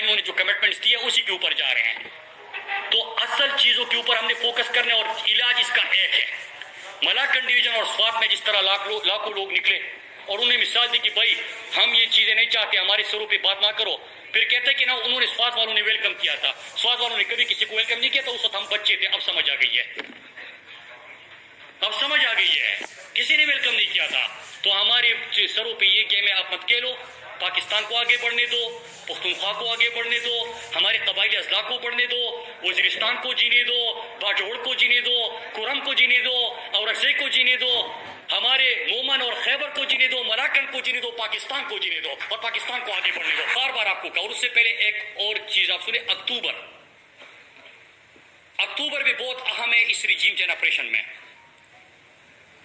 انہوں نے جو کمٹمنٹس دیے اسی کے اوپر جا رہے ہیں. تو اصل چیزوں کے اوپر ہم نے فوکس کرنا اور علاج اس کا ایک ہے. ملاکنڈ ڈویژن اور سوات میں جس طرح لاکھوں لوگ نکلے اور انہیں مثال دی کہ بھائی ہم یہ چیزیں نہیں چاہتے, ہمارے سروں پہ بات نہ کرو. پھر کہتے ہیں کہ نا انہوں نے سوات والوں نے ویلکم کیا تھا. سوات والوں نے کبھی کسی کو ویلکم نہیں کیا تھا, اس وقت ہم بچے تھے. اب سمجھ آ گئی ہے, اب سمجھ آ گئی ہے, کسی نے ویلکم نہیں کیا تھا. تو ہمارے سروں پہ یہ گیم ہے, آپ مت کھیلو. پاکستان کو آگے بڑھنے دو, پختونخوا کو آگے بڑھنے دو, ہمارے قبائلی اضلاع کو بڑھنے دو, وزیرستان کو جینے دو, باجوڑ کو جینے دو, کرم کو جینے دو, اورکزئی کو جینے دو, ہمارے مومن اور خیبر کو جینے دو, ملاکنڈ کو جینے دو, پاکستان کو جینے دو اور پاکستان کو آگے بڑھنے دو. بار بار آپ کو کہا. اور اس سے پہلے ایک اور چیز آپ سنیں, اکتوبر بھی بہت اہم ہے اس ریجیم چین آپریشن میں,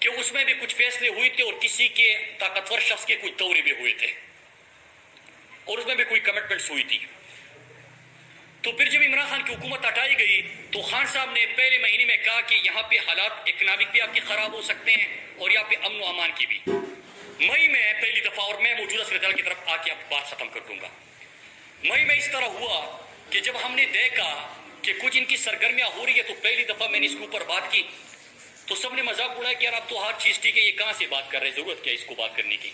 کہ اس میں بھی کچھ فیصلے ہوئے تھے اور کسی کے طاقتور شخص کے کچھ دورے بھی ہوئے تھے اور اس میں بھی کوئی کمٹمنٹس ہوئی تھی. تو پھر جب عمران خان کی حکومت ہٹائی گئی تو خان صاحب نے پہلے مہینے میں کہا کہ یہاں پہ حالات اکنامک بھی آپ کے خراب ہو سکتے ہیں اور یہاں پہ امن و امان کی بھی. مئی میں پہلی دفعہ, اور میں موجودہ صورتحال کی طرف آ کے اب بات ختم کر دوں گا, مئی میں اس طرح ہوا کہ جب ہم نے دیکھا کہ کچھ ان کی سرگرمیاں ہو رہی ہے تو پہلی دفعہ میں نے اس کے اوپر بات کی تو سب نے مذاق اڑایا کہ یار اب تو ہر چیز ٹھیک ہے, یہ کہاں سے بات کر رہے, ضرورت کیا ہے اس کو بات کرنے کی.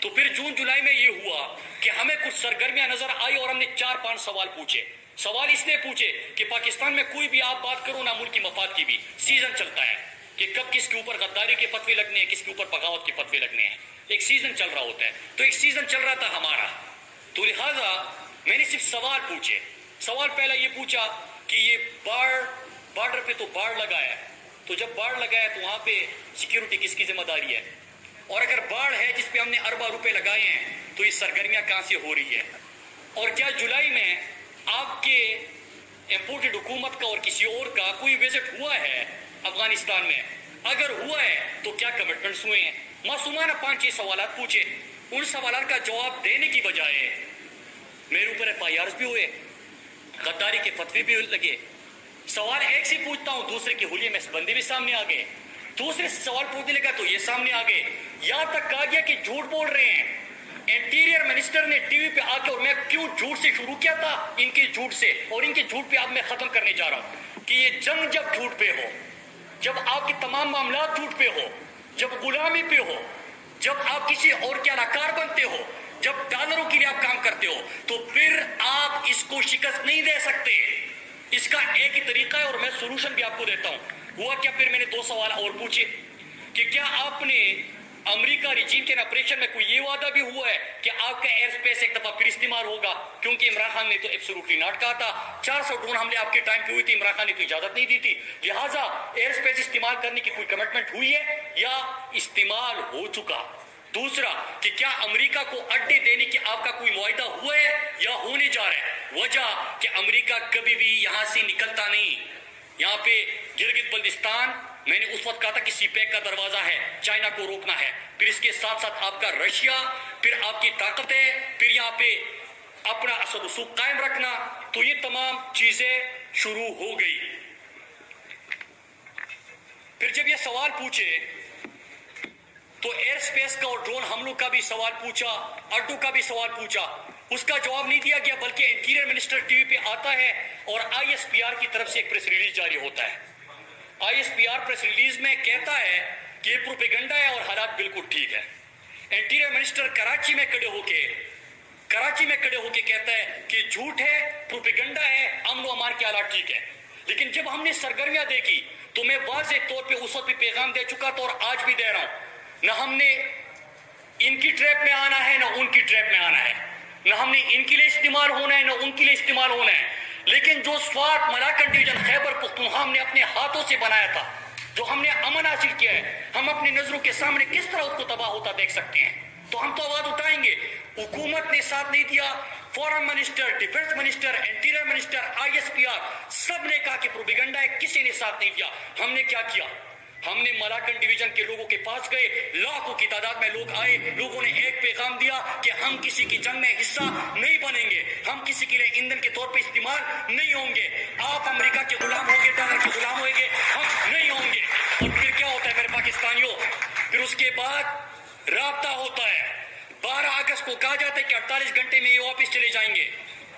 تو پھر جون جولائی میں یہ ہوا کہ ہمیں کچھ سرگرمیاں نظر آئی اور ہم نے 4-5 سوال پوچھے. سوال اس نے پوچھے کہ پاکستان میں کوئی بھی آپ بات کرو نہ ملک کی مفاد کی بھی, سیزن چلتا ہے کہ کب کس کے اوپر غداری کے فتوے لگنے ہیں, کس کے اوپر بغاوت کے فتوے لگنے ہیں. ایک سیزن چل رہا ہوتا ہے. تو ایک سیزن چل رہا تھا ہمارا, تو لہذا میں نے صرف سوال پوچھے. سوال پہلا یہ پوچھا کہ یہ بارڈر پہ تو باڑ لگا ہے, تو جب باڑ لگا ہے تو وہاں پہ سیکیورٹی کس کی ذمہ داری ہے, اور اگر باڑ ہے جس پہ ہم نے اربوں روپے لگائے ہیں تو یہ سرگرمیاں کہاں سے ہو رہی ہے, اور کیا جولائی میں آپ کے امپورٹڈ حکومت کا اور کسی اور کا کوئی وزٹ ہوا ہے افغانستان میں, اگر ہوا ہے تو کیا کمٹمنٹس ہوئے ہیں. معصومانہ 5-6 سوالات پوچھے. ان سوالات کا جواب دینے کی بجائے میرے اوپر FIRs بھی ہوئے, غداری کے فتوے بھی لگے. سوال ایک سے پوچھتا ہوں, دوسرے کے حلیے میں بندے بھی سامنے آ گئے, دوسرے سے سوال پوچھنے لگا تو یہ سامنے آ گئے. یہاں تک کہا گیا کہ جھوٹ بول رہے ہیں. انٹیریئر منسٹر نے ٹی وی پہ آ کے, اور میں کیوں جھوٹ سے شروع کیا تھا, ان کے جھوٹ سے, اور ان کے جھوٹ پہ اب میں ختم کرنے جا رہا ہوں کہ یہ جنگ جب جھوٹ پہ ہو, جب آپ کے تمام معاملات جھوٹ پہ ہو, جب غلامی پہ ہو, جب آپ کسی اور کے اداکار بنتے ہو, جب ڈالروں کے لیے آپ کام کرتے ہو, تو پھر آپ اس کو شکست نہیں دے سکتے. اس کا ایک ہی طریقہ ہے اور میں سولوشن بھی آپ کو دیتا ہوں. ہوا کیا, پھر میں نے 2 سوال اور پوچھے کہ کیا آپ نے امریکہ ریجیم چین آپریشن میں کوئی یہ وعدہ بھی ہوا ہے کہ آپ کا ایئر سپیس ایک دفعہ پھر استعمال ہوگا, کیونکہ عمران خان نے تو ایبسولوٹلی ناٹ کہا تھا. 400 ڈرون حملے آپ کے ٹائم پہ ہوئی تھی, عمران خان نے تو اجازت نہیں دی تھی. لہٰذا ایئر سپیس استعمال کرنے کی کوئی کمٹمنٹ ہوئی ہے یا استعمال ہو چکا. دوسرا کہ کیا امریکہ کو اڈے دینے کی آپ کا کوئی معاہدہ ہوا ہے یا ہونے جا رہا ہے. وجہ کہ امریکہ کبھی بھی یہاں سے نکلتا نہیں. یہاں پہ گلگت بلتستان میں نے اس وقت کہا تھا کہ سی پیک کا دروازہ ہے, چائنا کو روکنا ہے, پھر اس کے ساتھ ساتھ آپ کا رشیا, پھر آپ کی طاقتیں, پھر یہاں پہ اپنا اثر رسوخ قائم رکھنا. تو یہ تمام چیزیں شروع ہو گئی. پھر جب یہ سوال پوچھے تو ایئر سپیس کا اور ڈرون حملوں کا بھی سوال پوچھا, اڈوں کا بھی سوال پوچھا. اس کا جواب نہیں دیا گیا, بلکہ انٹیریئر منسٹر ٹی وی پہ آتا ہے اور ISPR کی طرف سے ایک پریس ریلیز جاری ہوتا ہے. ISPR پریس ریلیز میں کہتا ہے کہ یہ پروپیگنڈا ہے اور حالات بالکل ٹھیک ہے. انٹیریئر منسٹر کراچی میں کھڑے ہو کے کہتا ہے کہ جھوٹ ہے, پروپیگنڈا ہے, امن و امان کے حالات ٹھیک ہے. لیکن جب ہم نے سرگرمیاں دیکھی تو میں واضح طور پہ اس وقت بھی پیغام دے چکا تھا اور آج بھی دے رہا ہوں, نہ ہم نے ان کی ٹریپ میں آنا ہے نہ ان کی ٹریپ میں آنا ہے, نہ ہم نے ان کے لیے استعمال ہونا ہے نہ ان کے لیے استعمال ہونا ہے. لیکن جو سوات, ملاکنڈ ڈویژن, خیبر پختونخوا ہم نے اپنے ہاتھوں سے بنایا تھا, جو ہم نے امن حاصل کیا ہے, ہم اپنی نظروں کے سامنے کس طرح اس کو تباہ ہوتا دیکھ سکتے ہیں. تو ہم تو آواز اٹھائیں گے. حکومت نے ساتھ نہیں دیا, foreign minister, defence minister, interior minister, ISPR سب نے کہا کہ پروپیگنڈا ہے, کسی نے ساتھ نہیں دیا. ہم نے کیا کیا, ہم نے ملاکنڈ ڈویژن کے لوگوں کے پاس گئے, لاکھوں کی تعداد میں لوگ آئے, لوگوں نے ایک پیغام دیا کہ ہم کسی کی جنگ میں حصہ نہیں بنیں گے, ہم کسی کے لیے ایندھن کے طور پہ استعمال نہیں ہوں گے. آپ امریکہ کے غلام ہوں گے, ڈالر کے غلام ہوئیں گے, ہم نہیں ہوں گے. اور پھر کیا ہوتا ہے میرے پاکستانیوں, پھر اس کے بعد رابطہ ہوتا ہے. 12 اگست کو کہا جاتا ہے کہ 48 گھنٹے میں یہ واپس چلے جائیں گے.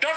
10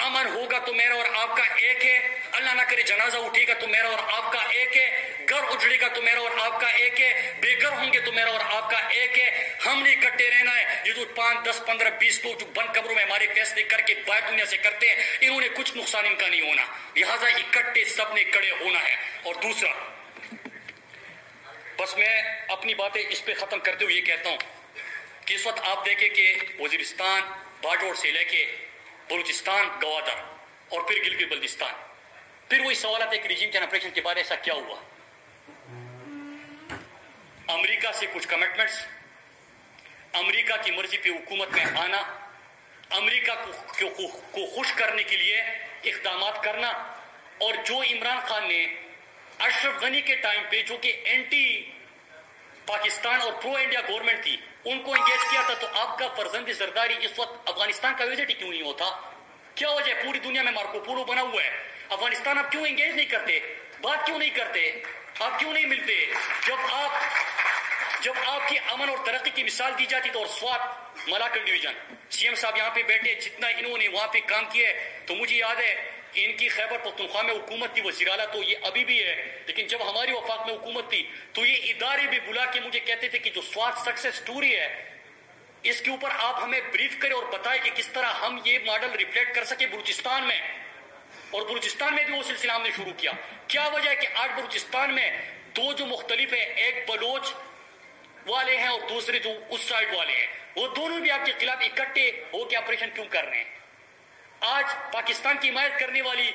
امن ہوگا تو میرا اور آپ کا ایک ہے، اللہ نہ کرے جنازہ اٹھے گا تو میرا اور آپ کا ایک ہے، گھر اجڑے گا تو میرا اور آپ کا ایک ہے، بے گھر ہوں گے تو میرا اور آپ کا ایک ہے۔ ہم نے اکٹھے رہنا ہے۔ یہ جو 5 10 15 20 لوگ جو بند کمروں میں ہمارے فیصلے کر کے باہر دنیا سے کرتے ہیں، انہوں نے کچھ نقصان ان کا نہیں ہونا، لہٰذا اکٹھے سب نے کھڑے ہونا ہے۔ اور دوسرا، بس میں اپنی باتیں اس پہ ختم کرتے ہوئے یہ کہتا ہوں کہ اس وقت آپ دیکھیں کہ وزیرستان باجوڑ سے لے کے بلوچستان گوادر اور پھر گلگت بلتستان، پھر وہی سوالات ہے کہ ریجیم چین آپریشن کے بعد ایسا کیا ہوا؟ امریکہ سے کچھ کمٹمنٹس، امریکہ کی مرضی پہ حکومت میں آنا، امریکہ کو خوش کرنے کے لیے اقدامات کرنا، اور جو عمران خان نے اشرف غنی کے ٹائم پہ جو کہ اینٹی پاکستان اور پرو انڈیا گورنمنٹ تھی ان کو انگیج کیا تھا، تو آپ کا فرزند زرداری اس وقت افغانستان کا وزٹ ہی کیوں نہیں ہوتا؟ کیا وجہ ہے؟ پوری دنیا میں مارکو پولو بنا ہوا ہے، افغانستان آپ کیوں انگیج نہیں کرتے؟ بات کیوں نہیں کرتے؟ آپ کیوں نہیں ملتے؟ جب آپ کی امن اور ترقی کی مثال دی جاتی تو، اور Swat Malakand division C M صاحب یہاں پہ بیٹھے، جتنا انہوں نے وہاں پہ کام کیا ہے، تو مجھے یاد ہے ان کی خیبر پختونخوا میں حکومت تھی، وزیر اعلیٰ تو یہ ابھی بھی ہے، لیکن جب ہماری وفاق میں حکومت تھی تو یہ ادارے بھی بلا کے مجھے کہتے تھے کہ جو سوات سکسیس سٹوری ہے اس کے اوپر آپ ہمیں بریف کریں اور بتائیں کہ کس طرح ہم یہ ماڈل ریفلیکٹ کر سکے بلوچستان میں، اور بلوچستان میں بھی وہ سلسلہ ہم نے شروع کیا۔ کیا وجہ ہے کہ آج بلوچستان میں دو جو مختلف ہیں، ایک بلوچ والے ہیں اور دوسرے جو اس سائڈ والے ہیں، وہ دونوں بھی آپ کے خلاف اکٹھے ہو کے آپریشن کیوں کر رہے ہیں؟ آج پاکستان کی حمایت کرنے والی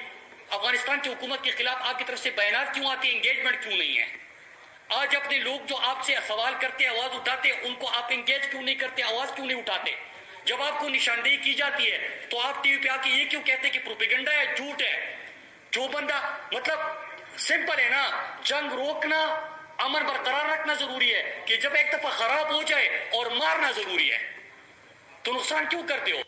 افغانستان کی حکومت کے خلاف آپ کی طرف سے بیانات کیوں آتے ہیں؟ انگیجمنٹ کیوں نہیں ہے؟ آج اپنے لوگ جو آپ سے سوال کرتے آواز اٹھاتے ان کو آپ انگیج کیوں نہیں کرتے، آواز کیوں نہیں اٹھاتے؟ جب آپ کو نشاندہی کی جاتی ہے تو آپ ٹی وی پہ آ کے یہ کیوں کہتے کہ پروپیگنڈا ہے، جھوٹ ہے؟ جو بندہ مطلب سمپل ہے نا، جنگ روکنا، امن برقرار رکھنا ضروری ہے، کہ جب ایک دفعہ خراب ہو جائے اور مارنا ضروری ہے، تو نقصان کیوں کرتے ہو؟